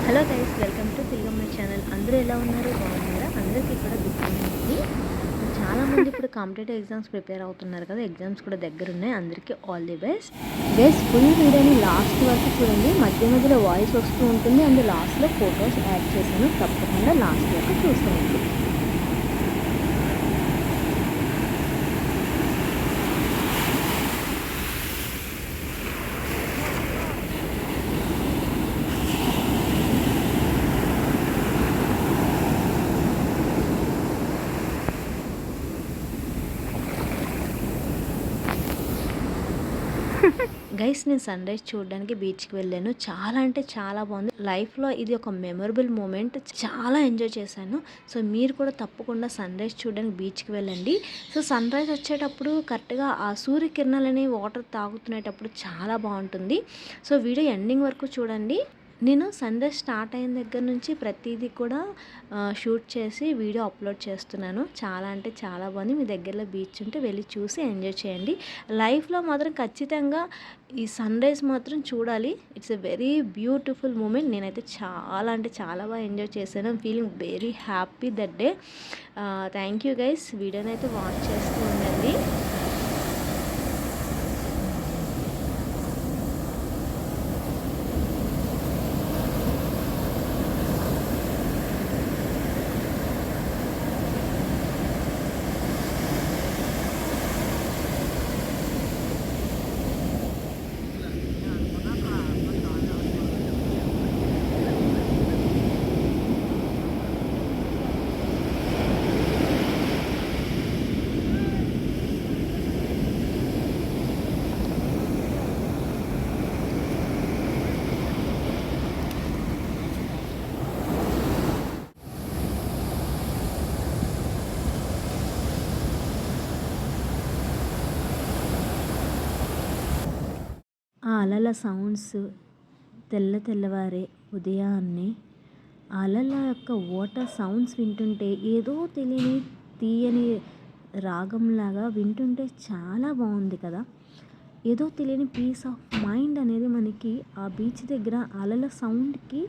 Hello guys, welcome to తెలుగమ్మ channel. అందరూ ఎలా ఉన్నారు? బాగున్నారా? అందరికీ కూడా గుడ్ మార్నింగ్. చాలామంది ఇప్పుడు కాంపిటేటివ్ ఎగ్జామ్స్ ప్రిపేర్ అవుతున్నారు కదా, ఎగ్జామ్స్ కూడా దగ్గర ఉన్నాయి. అందరికీ all the best guys. Full వీడియోని లాస్ట్ వరకు చూడండి. మధ్య మధ్యలో వాయిస్ వస్తూ ఉంటుంది, అండ్ లాస్ట్లో ఫొటోస్ యాడ్ చేశాను. తప్పకుండా లాస్ట్ వరకు చూస్తానండి. గైస్, నేను సన్ రైజ్ చూడడానికి బీచ్కి వెళ్ళాను. చాలా అంటే చాలా బాగుంది. లైఫ్లో ఇది ఒక మెమొరబుల్ మూమెంట్. చాలా ఎంజాయ్ చేశాను. సో మీరు కూడా తప్పకుండా సన్ రైజ్ చూడడానికి బీచ్కి వెళ్ళండి. సో సన్ రైజ్ వచ్చేటప్పుడు కరెక్ట్గా ఆ సూర్యకిరణాలని వాటర్ తాగుతునేటప్పుడు చాలా బాగుంటుంది. సో వీడియో ఎండింగ్ వరకు చూడండి. నేను సన్ రైజ్ స్టార్ట్ అయిన దగ్గర నుంచి ప్రతిదీ కూడా షూట్ చేసి వీడియో అప్లోడ్ చేస్తున్నాను. చాలా అంటే చాలా బాగుంది. మీ దగ్గరలో బీచ్ ఉంటే వెళ్ళి చూసి ఎంజాయ్ చేయండి. లైఫ్లో మాత్రం ఖచ్చితంగా ఈ సన్ రైజ్ మాత్రం చూడాలి. It's a very beautiful moment. నేనైతే చాలా అంటే చాలా బాగా ఎంజాయ్ చేశాను. Feeling very happy that day. Thank you guys. వీడియోని అయితే వాచ్ చేస్తూ ఉండండి. ఆ అలల సౌండ్స్, తెల్లవారే ఉదయాన్నే అలల యొక్క వాటర్ సౌండ్స్ వింటుంటే ఏదో తెలియని తీయని రాగంలాగా వింటుంటే చాలా బాగుంది కదా. ఏదో తెలియని పీస్ ఆఫ్ మైండ్ అనేది మనకి ఆ బీచ్ దగ్గర అలల సౌండ్కి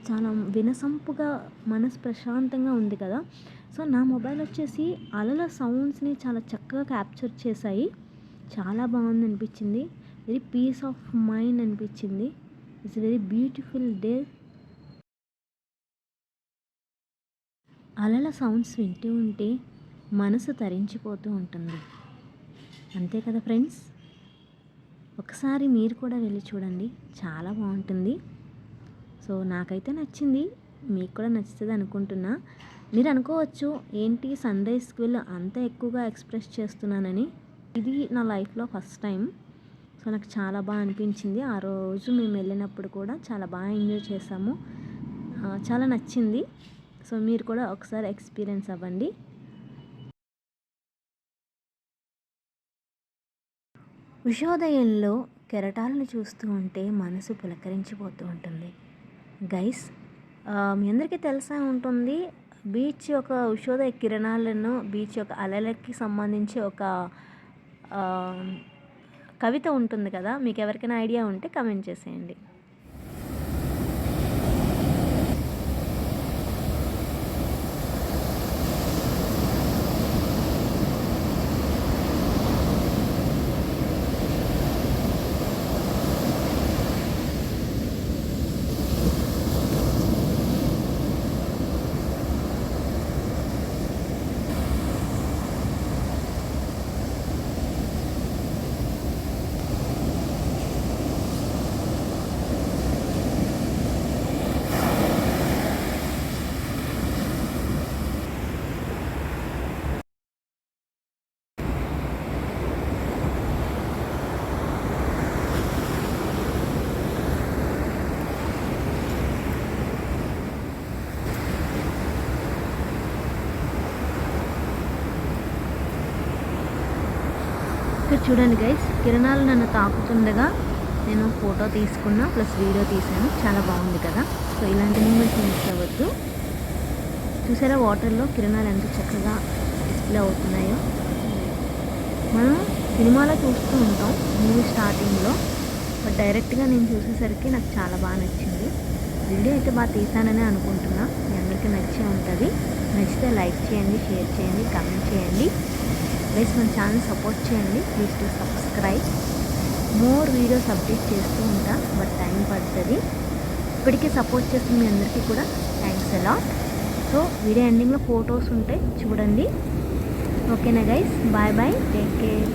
చాలా వినసంపుగా మనసు ప్రశాంతంగా ఉంది కదా. సో నా మొబైల్ వచ్చేసి అలల సౌండ్స్ని చాలా చక్కగా క్యాప్చర్ చేశాయి. చాలా బాగుంది అనిపించింది. వెరీ పీస్ ఆఫ్ మైండ్ అనిపించింది. It's very beautiful day. అలల సౌండ్స్ వింటూ ఉంటే మనసు తరించిపోతూ ఉంటుంది. అంతే కదా ఫ్రెండ్స్. ఒకసారి మీరు కూడా వెళ్ళి చూడండి, చాలా బాగుంటుంది. సో నాకైతే నచ్చింది, మీకు కూడా నచ్చుతుంది అనుకుంటున్నా. మీరు అనుకోవచ్చు, ఏంటి సన్ రైజ్కి వెళ్ళి అంత ఎక్కువగా ఎక్స్ప్రెస్ చేస్తున్నానని. ఇది నా లైఫ్లో ఫస్ట్ టైం. సో నాకు చాలా బాగా అనిపించింది. ఆ రోజు మేము వెళ్ళినప్పుడు కూడా చాలా బాగా ఎంజాయ్ చేసాము. చాలా నచ్చింది. సో మీరు కూడా ఒకసారి ఎక్స్పీరియన్స్ అవ్వండి. ఉషోదయంలో కెరటాలను చూస్తూ ఉంటే మనసు పులకరించిపోతూ ఉంటుంది. గైస్, మీ అందరికీ తెలిసే ఉంటుంది, బీచ్ యొక్క ఉషోదయ కిరణాలను, బీచ్ యొక్క అలలకి సంబంధించి ఒక కవిత ఉంటుంది కదా. మీకు ఎవరికైనా ఐడియా ఉంటే కమెంట్ చేసేయండి. ఇక్కడ చూడండి గైస్, కిరణాలు నన్ను తాకుతుండగా నేను ఫోటో తీసుకున్నా, ప్లస్ వీడియో తీసాను. చాలా బాగుంది కదా. సో ఇలాంటి మూమెంట్స్ మిస్ అవ్వద్దు. చూసారా వాటర్లో కిరణాలు ఎంత చక్కగా డిస్ప్లే అవుతున్నాయో. మనం సినిమాలో చూస్తూ ఉంటాం మూవీ స్టార్టింగ్లో, బట్ డైరెక్ట్గా నేను చూసేసరికి నాకు చాలా బాగా నచ్చింది. వీడియో అయితే బాగా తీసానని అనుకుంటున్నా. మీ అందరికీ నచ్చే ఉంటుంది. నచ్చితే లైక్ చేయండి, షేర్ చేయండి, కామెంట్ చేయండి. ప్లీజ్ మన ఛానల్ సపోర్ట్ చేయండి. Please to subscribe. More videos update చేస్తూ ఉంటా, బట్ టైం పడుతుంది. ఇప్పటికీ సపోర్ట్ చేస్తున్న మీ అందరికీ కూడా థ్యాంక్స్ అలాట్. సో వీడియో ఎండింగ్లో ఫొటోస్ ఉంటాయి చూడండి. ఓకేనా guys, bye bye, take care.